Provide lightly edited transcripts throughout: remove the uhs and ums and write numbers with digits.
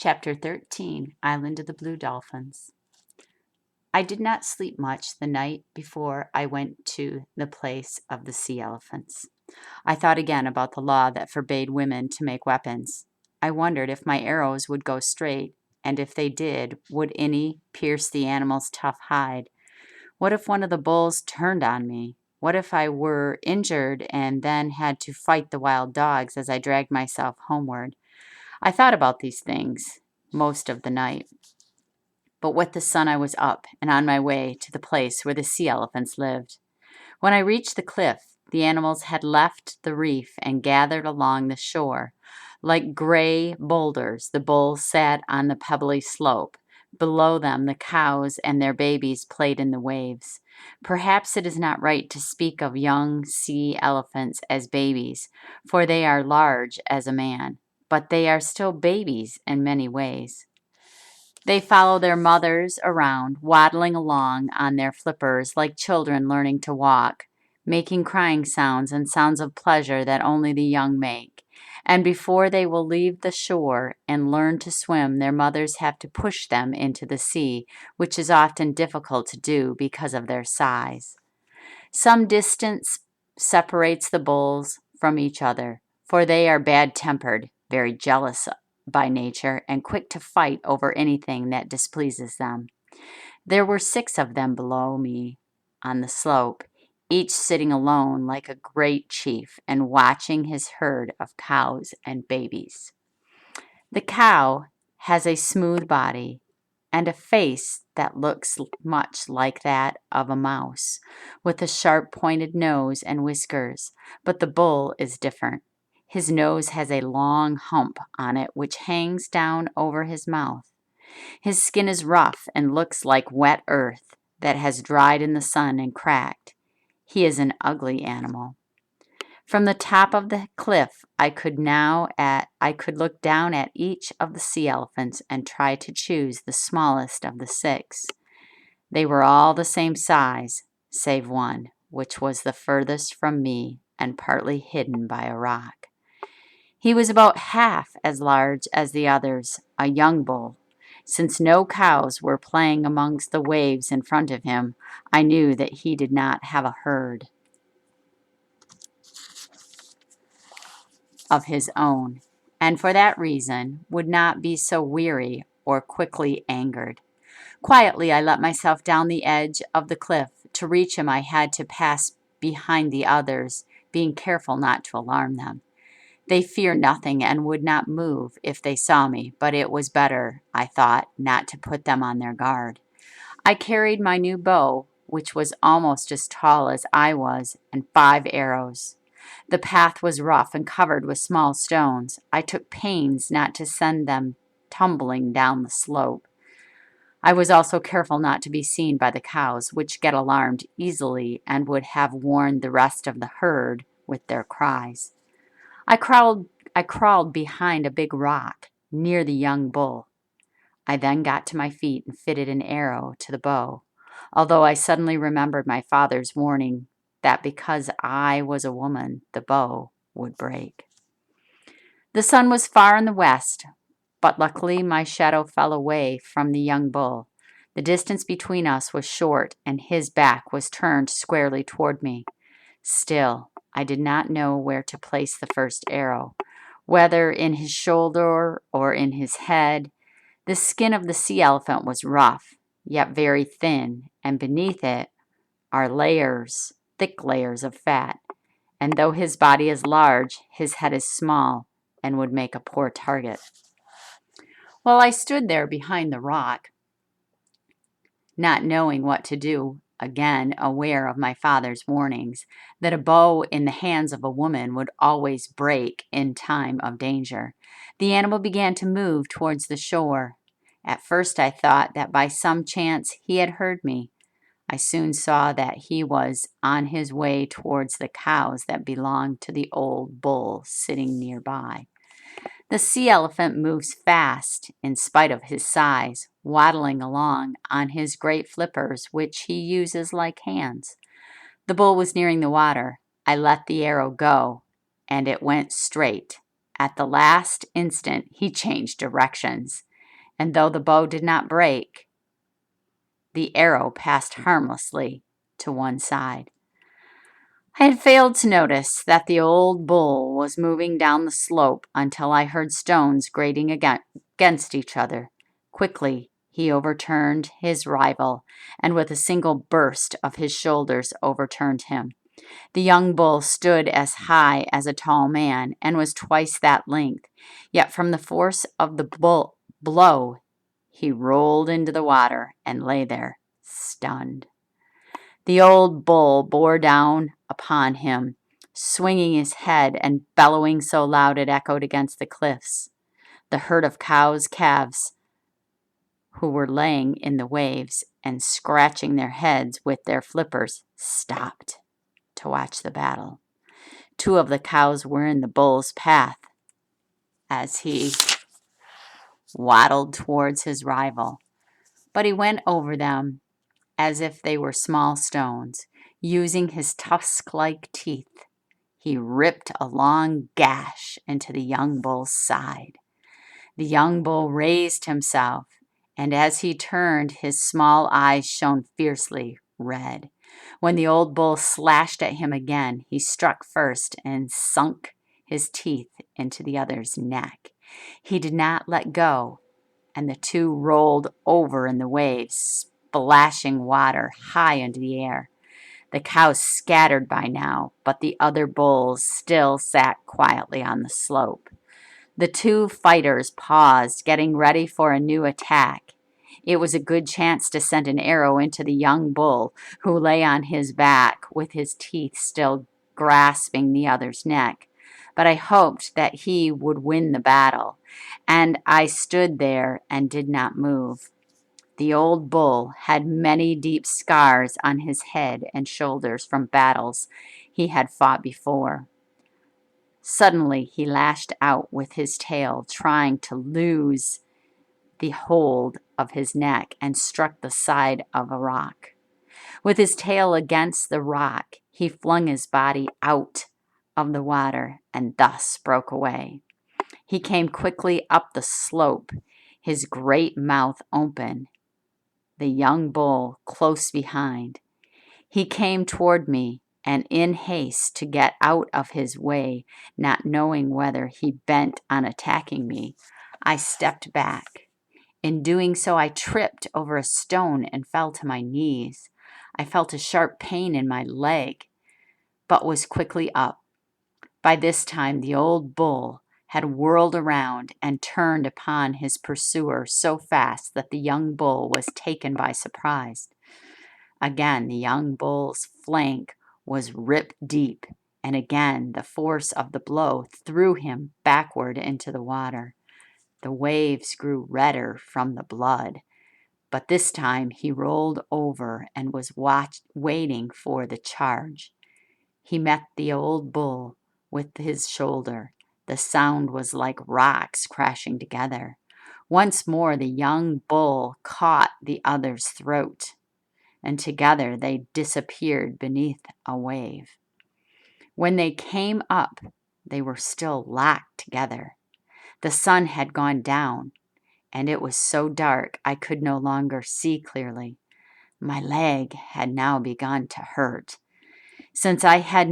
Chapter 13, Island of the Blue Dolphins. I did not sleep much the night before I went to the place of the sea elephants. I thought again about the law that forbade women to make weapons. I wondered if my arrows would go straight, and if they did, would any pierce the animal's tough hide? What if one of the bulls turned on me? What if I were injured and then had to fight the wild dogs as I dragged myself homeward? I thought about these things most of the night. But with the sun I was up and on my way to the place where the sea elephants lived. When I reached the cliff, the animals had left the reef and gathered along the shore. Like gray boulders, the bulls sat on the pebbly slope. Below them, the cows and their babies played in the waves. Perhaps it is not right to speak of young sea elephants as babies, for they are large as a man, but they are still babies in many ways. They follow their mothers around, waddling along on their flippers like children learning to walk, making crying sounds and sounds of pleasure that only the young make. And before they will leave the shore and learn to swim, their mothers have to push them into the sea, which is often difficult to do because of their size. Some distance separates the bulls from each other, for they are bad-tempered, very jealous by nature, and quick to fight over anything that displeases them. There were 6 of them below me on the slope, each sitting alone like a great chief and watching his herd of cows and babies. The cow has a smooth body and a face that looks much like that of a mouse, with a sharp pointed nose and whiskers, but the bull is different. His nose has a long hump on it which hangs down over his mouth. His skin is rough and looks like wet earth that has dried in the sun and cracked. He is an ugly animal. From the top of the cliff, I could look down at each of the sea elephants and try to choose the smallest of the 6. They were all the same size, save one, which was the furthest from me and partly hidden by a rock. He was about half as large as the others, a young bull. Since no cows were playing amongst the waves in front of him, I knew that he did not have a herd of his own, and for that reason would not be so weary or quickly angered. Quietly I let myself down the edge of the cliff. To reach him I had to pass behind the others, being careful not to alarm them. They fear nothing and would not move if they saw me, but it was better, I thought, not to put them on their guard. I carried my new bow, which was almost as tall as I was, and 5 arrows. The path was rough and covered with small stones. I took pains not to send them tumbling down the slope. I was also careful not to be seen by the cows, which get alarmed easily and would have warned the rest of the herd with their cries. I crawled behind a big rock near the young bull. I then got to my feet and fitted an arrow to the bow, although I suddenly remembered my father's warning that because I was a woman, the bow would break. The sun was far in the west, but luckily my shadow fell away from the young bull. The distance between us was short, and his back was turned squarely toward me. Still, I did not know where to place the first arrow, whether in his shoulder or in his head. The skin of the sea elephant was rough, yet very thin, and beneath it are thick layers of fat. And though his body is large, his head is small and would make a poor target. While I stood there behind the rock, not knowing what to do, again aware of my father's warnings, that a bow in the hands of a woman would always break in time of danger, the animal began to move towards the shore. At first I thought that by some chance he had heard me. I soon saw that he was on his way towards the cows that belonged to the old bull sitting nearby. The sea elephant moves fast in spite of his size, waddling along on his great flippers, which he uses like hands. The bull was nearing the water. I let the arrow go, and it went straight. At the last instant, he changed directions. and though the bow did not break, the arrow passed harmlessly to one side. I had failed to notice that the old bull was moving down the slope until I heard stones grating against each other. Quickly, he overturned his rival, and with a single burst of his shoulders overturned him. The young bull stood as high as a tall man and was twice that length, yet from the force of the blow, he rolled into the water and lay there, stunned. The old bull bore down upon him, swinging his head and bellowing so loud it echoed against the cliffs. The herd of calves, who were laying in the waves and scratching their heads with their flippers, stopped to watch the battle. Two of the cows were in the bull's path as he waddled towards his rival, but he went over them as if they were small stones. Using his tusk-like teeth, he ripped a long gash into the young bull's side. The young bull raised himself, and as he turned, his small eyes shone fiercely red. When the old bull slashed at him again, he struck first and sunk his teeth into the other's neck. He did not let go, and the two rolled over in the waves, splashing water high into the air. The cows scattered by now, but the other bulls still sat quietly on the slope. The two fighters paused, getting ready for a new attack. It was a good chance to send an arrow into the young bull, who lay on his back with his teeth still grasping the other's neck. But I hoped that he would win the battle, and I stood there and did not move. The old bull had many deep scars on his head and shoulders from battles he had fought before. Suddenly, he lashed out with his tail, trying to loose the hold of his neck, and struck the side of a rock. With his tail against the rock, he flung his body out of the water and thus broke away. He came quickly up the slope, his great mouth open, the young bull close behind. He came toward me, and in haste to get out of his way, not knowing whether he bent on attacking me, I stepped back. In doing so, I tripped over a stone and fell to my knees. I felt a sharp pain in my leg, but was quickly up. By this time, the old bull had whirled around and turned upon his pursuer so fast that the young bull was taken by surprise. Again, the young bull's flank was ripped deep, and again the force of the blow threw him backward into the water. The waves grew redder from the blood, but this time he rolled over and was waiting for the charge. He met the old bull with his shoulder. The sound was like rocks crashing together. Once more the young bull caught the other's throat, and together they disappeared beneath a wave. When they came up, they were still locked together. The sun had gone down, and it was so dark I could no longer see clearly. My leg had now begun to hurt. Since I had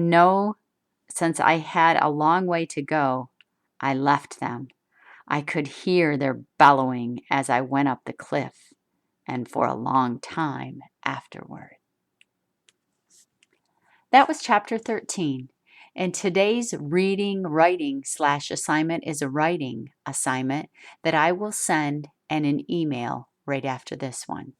a long way to go, I left them. I could hear their bellowing as I went up the cliff, and for a long time afterward. That was chapter 13. And today's writing/assignment is a writing assignment that I will send in an email right after this one.